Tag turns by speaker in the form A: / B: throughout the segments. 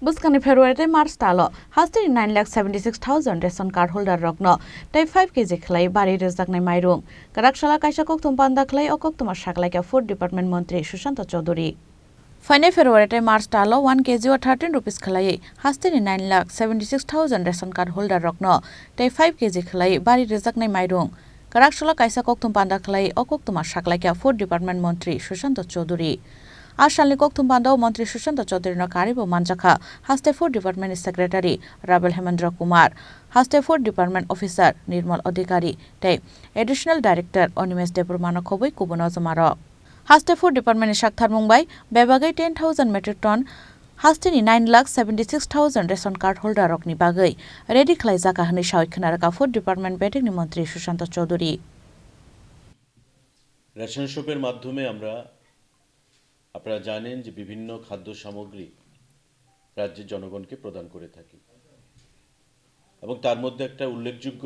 A: Buskani February March talo hasti 9,76,000 ration card holder rokno tai 5 kg khlai bari rejaknai mairung karakshala kaisa koktum panda khlai okoktuma shaklai ka food department mantri Sushant Chaudhary Fine February March talo 1 kg or 13 rupees khlai hasti 9,76,000 ration card holder rokno tai 5 kg khlai bari rejaknai mairung karakshala kaisa koktum panda khlai okoktuma shaklai ka food department mantri Sushant Chaudhary Ashalni koktum panda mantri Sushant Chaudhary na karibo manjaka Haste Food Department Secretary Rabel Hemendra Kumar, Haste Food Department Officer Nirmal Adhikari, Tay Additional Director Onimes Debrumano Koboi Kubono Zamaro. Haste Food Department Shakthar Mumbai, Bebagai 10,000 metric ton, Hastini 9,76,000 ration card holder Rokni Bagai, Ready Klaizaka Hani Shawikhanaraka Food Department Betting Mantri Sushant Chaudhary.
B: Ration শপের মাধ্যমে আপনারা জানেন যে বিভিন্ন খাদ্য সামগ্রী রাজ্যের জনগণকে প্রদান করে থাকি এবং তার মধ্যে একটা উল্লেখযোগ্য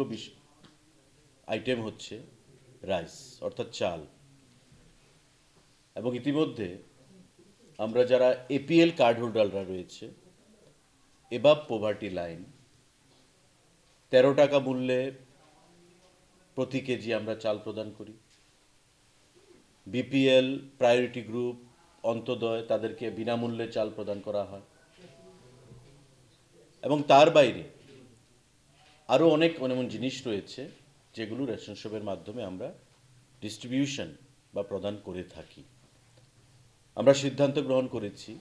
B: আইটেম হচ্ছে রাইস অর্থাৎ চাল এবং ইতিমধ্যে আমরা যারা এপিএল কার্ড হোল্ডাররা রয়েছে এবাব পভার্টি লাইন 13 টাকা মূল্যে প্রতি কেজি আমরা চাল প্রদান করি বিপিএল প্রায়োরিটি গ্রুপ অন্তোদয় তাদেরকে বিনামূল্যে চাল প্রদান করা হয় এবং তার বাইরে আরো অনেক এমন জিনিস রয়েছে যেগুলো রেশন শপের মাধ্যমে আমরা ডিস্ট্রিবিউশন বা প্রদান করে থাকি আমরা সিদ্ধান্ত গ্রহণ করেছি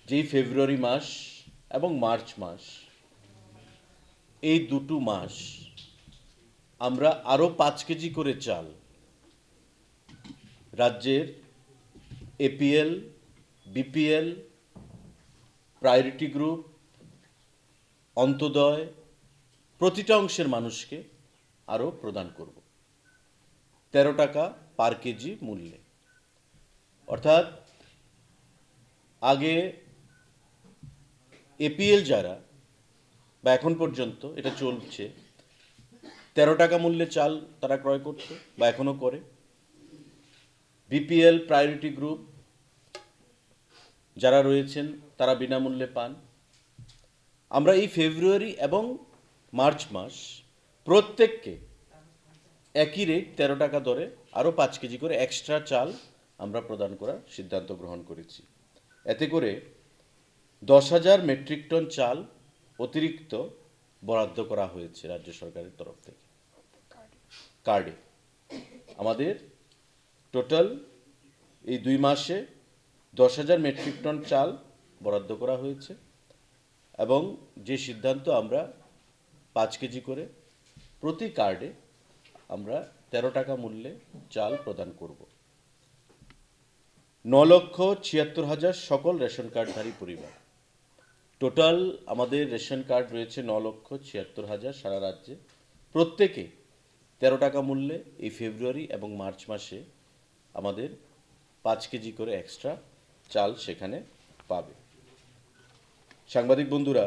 B: যে ফেব্রুয়ারি মাস এবং মার্চ মাস এই দুটো মাস আমরা আরো 5 কেজি করে চাল রাজ্যের APL BPL priority group Antyodaya প্রতিটা অংশের মানুষকে আরো প্রদান করব 13 টাকা পার কেজি মূল্যে অর্থাৎ আগে এপিএল যারা বা এখন পর্যন্ত এটা চলছে 13 টাকা মূল্যে চাল তারা ক্রয় করত বা এখনো করে বিপিএল প্রায়োরিটি গ্রুপ যারা রয়েছেন তারা বিনামূল্যে পান আমরা এই ফেব্রুয়ারি এবং মার্চ মাস প্রত্যেককে একই রেট 13 টাকা দরে আরো 5 কেজি করে এক্সট্রা চাল আমরা প্রদান করার সিদ্ধান্ত গ্রহণ করেছি এতে করে 10,000 মেট্রিক টন চাল অতিরিক্ত বরাদ্দ করা হয়েছে রাজ্য সরকারের তরফ থেকে কার্ডে আমাদের টোটাল এই 2 মাসে 10,000 মেট্রিক টন চাল বরাদ্দ করা হয়েছে এবং যে সিদ্ধান্ত আমরা 5 কেজি করে প্রতি কার্ডে আমরা 13 টাকা মূল্যে চাল প্রদান করব 9,76,000 সকল রেশন কার্ডধারী পরিবার টোটাল আমাদের রেশন কার্ড রয়েছে 9,76,000 সারা রাজ্যে প্রত্যেকে 13 টাকা মূল্যে এই ফেব্রুয়ারি এবং মার্চ মাসে আমাদের 5 কেজি করে এক্সট্রা চাল সেখানে পাবে সাংবাদিক বন্ধুরা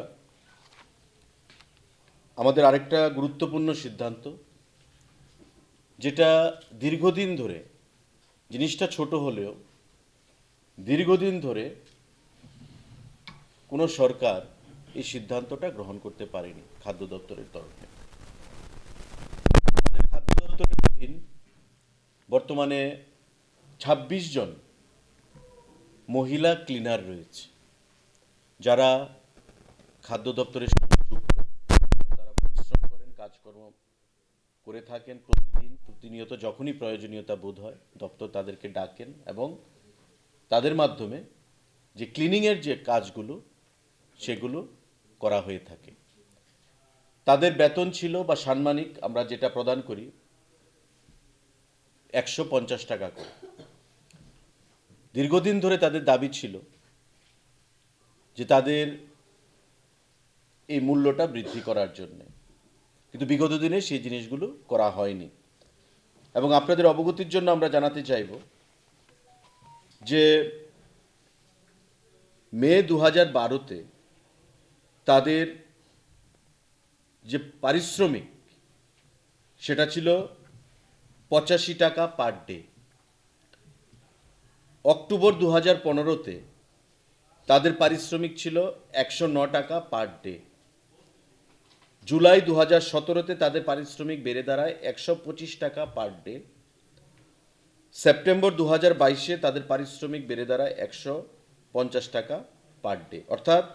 B: আমাদের আরেকটা গুরুত্বপূর্ণ সিদ্ধান্ত যেটা দীর্ঘদিন ধরে জিনিসটা ছোট হলেও দীর্ঘদিন ধরে কোনো সরকার এই সিদ্ধান্তটা গ্রহণ করতে পারেনি খাদ্য দপ্তরের তরফে আমাদের খাদ্য দপ্তরের অধীন বর্তমানে 26 জন মহিলা ক্লিনার রয়েছে যারা খাদ্য দপ্তরের সঙ্গে যুক্ত তারা পরিশ্রম করেন কাজকর্ম করে থাকেন প্রতিনিয়ত যখনই প্রয়োজনীয়তা বোধ হয় দপ্তর তাদেরকে ডাকেন এবং তাদের মাধ্যমে যে ক্লিনিং এর যে কাজগুলো সেগুলো করা হয়ে থাকে তাদের বেতন ছিল বা সাম্মানিক আমরা যেটা প্রদান করি 150 টাকা করে দীর্ঘদিন ধরে তাদের দাবি ছিল যে তাদের এই মূল্যটা বৃদ্ধি করার জন্য কিন্তু বিগত দিনে সেই জিনিসগুলো করা হয়নি এবং আপনাদের অবগতির জন্য আমরা জানাতে চাইব যে মে 2012 তে তাদের যে পারিশ্রমিক সেটা ছিল 85 টাকা পার ডে অক্টোবর 2015 তে তাদের পারিশ্রমিক ছিল 109 টাকা পার ডে। জুলাই 2017-তে তাদের পারিশ্রমিক বেড়ে দাঁড়ায় 125 টাকা পার ডে। সেপ্টেম্বর 2022-এ তাদের পারিশ্রমিক বেড়ে দাঁড়ায় 150 টাকা পার ডে। অর্থাৎ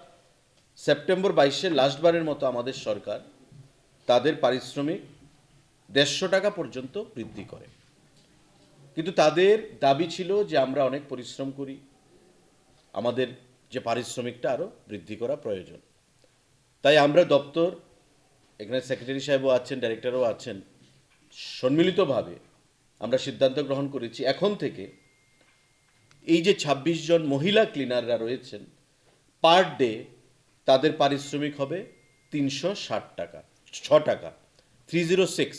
B: সেপ্টেম্বর 22-এ লাস্টবারের মতো আমাদের সরকার তাদের পারিশ্রমিক 150 টাকা পর্যন্ত বৃদ্ধি করে। কিন্তু তাদের দাবি ছিল যে আমরা অনেক পরিশ্রম করি, আমাদের যে পারিশ্রমিকটা আরও বৃদ্ধি করা প্রয়োজন। তাই আমরা দপ্তর, এখানে সেক্রেটারি সাহেবও আছেন, ডাইরেক্টরও আছেন, সম্মিলিতভাবে আমরা সিদ্ধান্ত গ্রহণ করেছি এখন থেকে এই যে 26 জন মহিলা ক্লিনাররা রয়েছেন পার ডে তাদের পারিশ্রমিক হবে 360 টাকা, 6 টাকা, 306,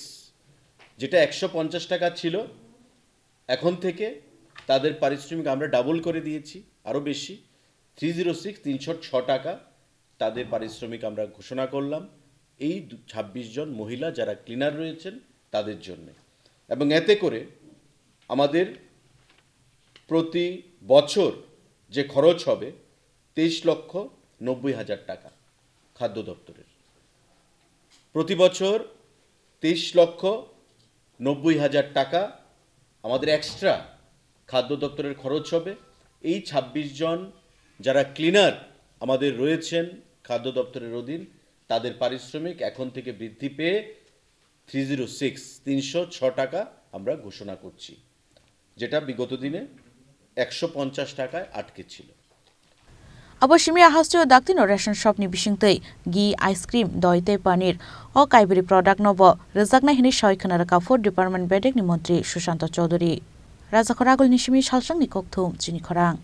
B: যেটা 150 টাকা ছিল। এখন থেকে তাদের পারিশ্রমিক আমরা ডাবল করে দিয়েছি, আরও বেশি, 306, 306 টাকা তাদের পারিশ্রমিক আমরা ঘোষণা করলাম এই 26 জন মহিলা যারা ক্লিনার রয়েছেন তাদের জন্য। এবং এতে করে আমাদের প্রতি বছর যে খরচ হবে 23,90,000 টাকা খাদ্য দপ্তরের। প্রতি বছর 23,90,000 টাকা আমাদের এক্সট্রা খাদ্য দপ্তরের খরচ হবে। এই 26 জন যারা ক্লিনার আমাদের রয়েছেন খাদ্য দপ্তরের অধীন তাদের পারিশ্রমিক এখন থেকে বৃদ্ধি পেয়ে 306 টাকা আমরা ঘোষণা করছি, যেটা বিগত দিনে 150 টাকায় আটকে ছিল।
A: Aboshimi hastio daktino ration shop ni bisingtei gi ice cream doitei panir o kaibri product nobo rejakna hini shoikhana ka food department bedek ni montri Sushant Chaudhary Raja Khoragul ni simi salsang ni kokthum chini khorang